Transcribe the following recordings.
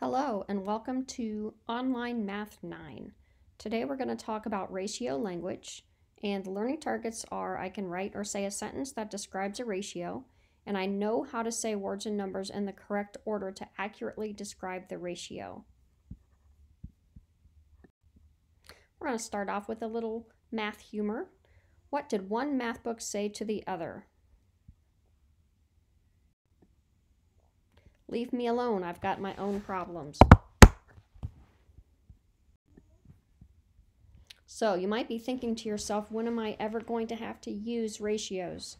Hello and welcome to Online Math 9. Today we're going to talk about ratio language, and the learning targets are I can write or say a sentence that describes a ratio, and I know how to say words and numbers in the correct order to accurately describe the ratio. We're going to start off with a little math humor. What did one math book say to the other? Leave me alone, I've got my own problems. So you might be thinking to yourself, when am I ever going to have to use ratios?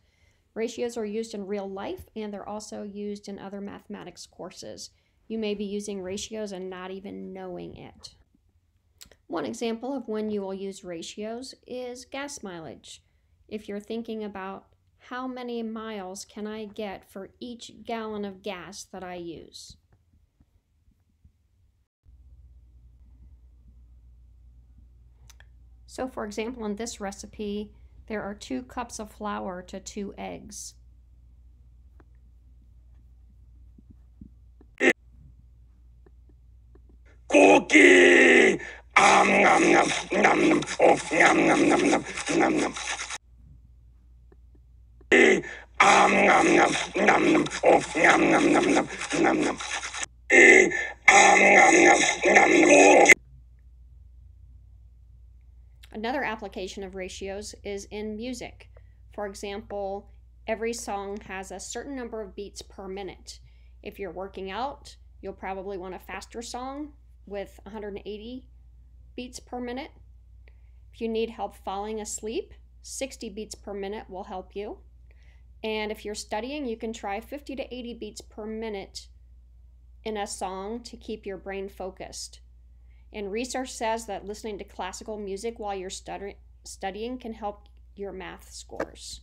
Ratios are used in real life, and they're also used in other mathematics courses. You may be using ratios and not even knowing it. One example of when you will use ratios is gas mileage. If you're thinking about how many miles can I get for each gallon of gas that I use? So for example, in this recipe, there are 2 cups of flour to 2 eggs. Cookie! Nom nom nom nom. Oh, nom nom nom nom nom nom. Nom nom nom nom. Oh, nom nom nom nom nom nom. Nom nom nom nom. Another application of ratios is in music. For example, every song has a certain number of beats per minute. If you're working out, you'll probably want a faster song with 180 beats per minute. If you need help falling asleep, 60 beats per minute will help you. And if you're studying, you can try 50 to 80 beats per minute in a song to keep your brain focused. And research says that listening to classical music while you're studying can help your math scores.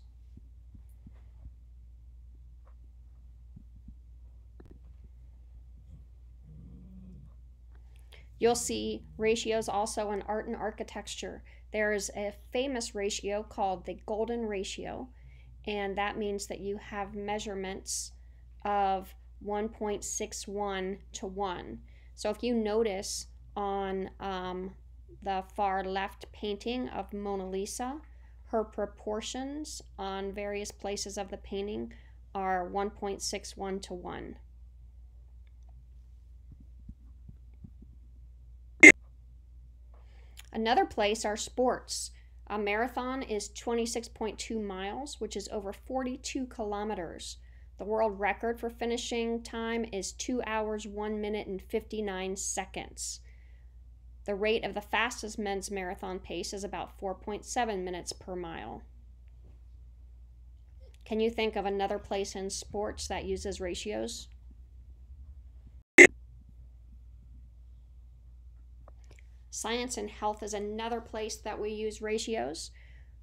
You'll see ratios also in art and architecture. There's a famous ratio called the golden ratio, and that means that you have measurements of 1.61 to 1. So if you notice on the far left painting of Mona Lisa, her proportions on various places of the painting are 1.61 to 1. Another place are sports. A marathon is 26.2 miles, which is over 42 kilometers. The world record for finishing time is 2 hours, 1 minute, and 59 seconds. The rate of the fastest men's marathon pace is about 4.7 minutes per mile. Can you think of another place in sports that uses ratios? Science and health is another place that we use ratios.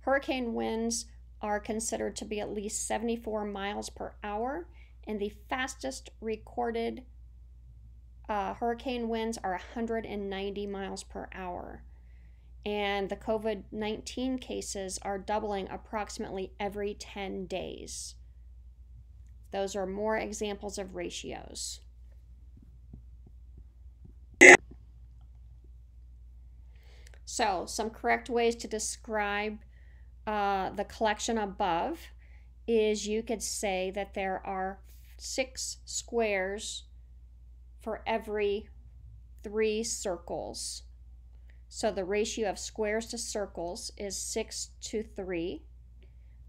Hurricane winds are considered to be at least 74 miles per hour, and the fastest recorded hurricane winds are 190 miles per hour. And the COVID-19 cases are doubling approximately every 10 days. Those are more examples of ratios. So, some correct ways to describe the collection above is you could say that there are 6 squares for every 3 circles. So the ratio of squares to circles is 6 to 3.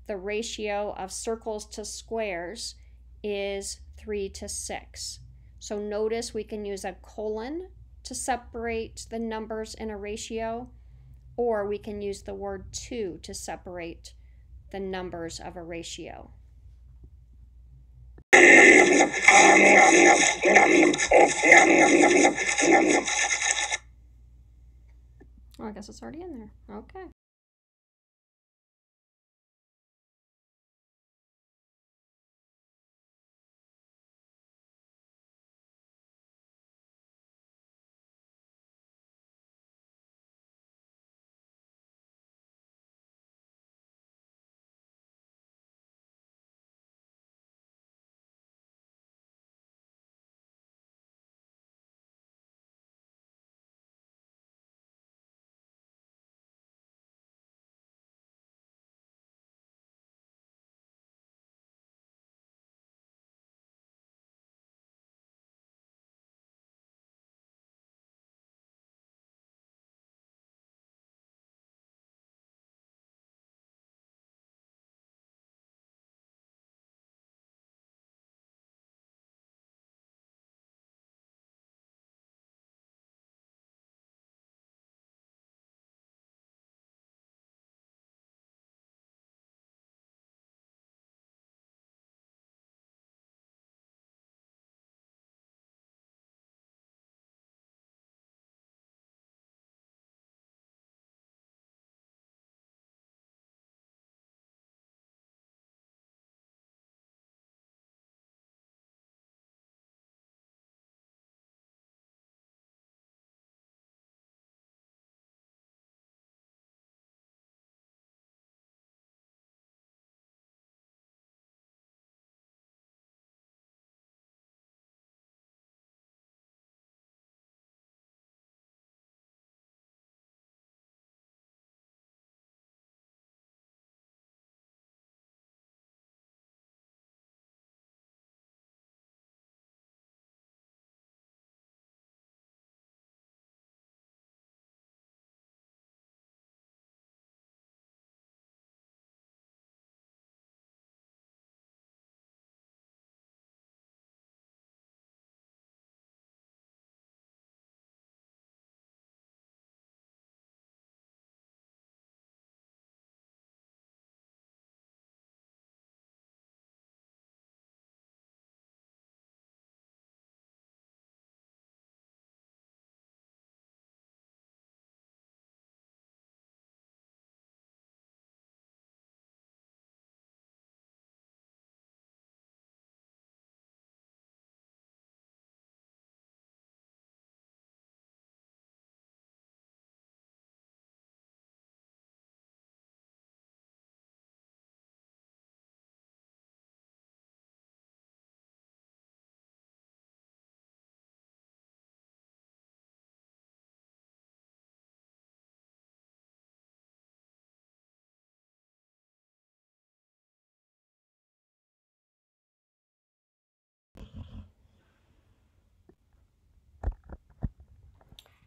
The ratio of circles to squares is 3 to 6. So notice we can use a colon to separate the numbers in a ratio, or we can use the word 2 to separate the numbers of a ratio. Oh, I guess it's already in there. Okay.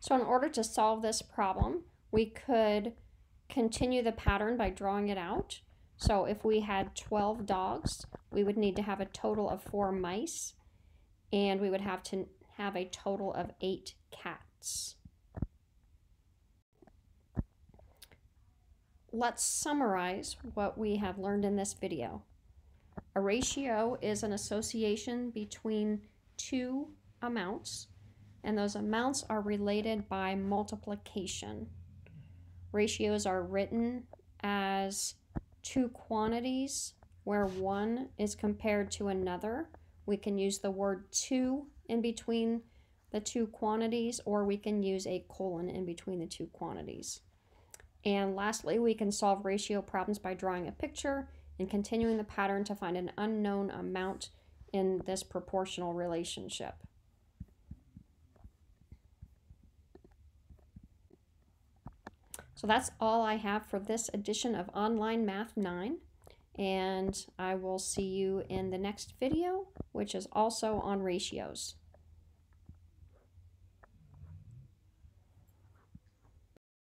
So in order to solve this problem, we could continue the pattern by drawing it out. So if we had 12 dogs, we would need to have a total of 4 mice, and we would have to have a total of 8 cats. Let's summarize what we have learned in this video. A ratio is an association between two amounts, and those amounts are related by multiplication. Ratios are written as two quantities where one is compared to another. We can use the word to in between the two quantities, or we can use a colon in between the two quantities. And lastly, we can solve ratio problems by drawing a picture and continuing the pattern to find an unknown amount in this proportional relationship. So that's all I have for this edition of Online Math 9, and I will see you in the next video, which is also on ratios.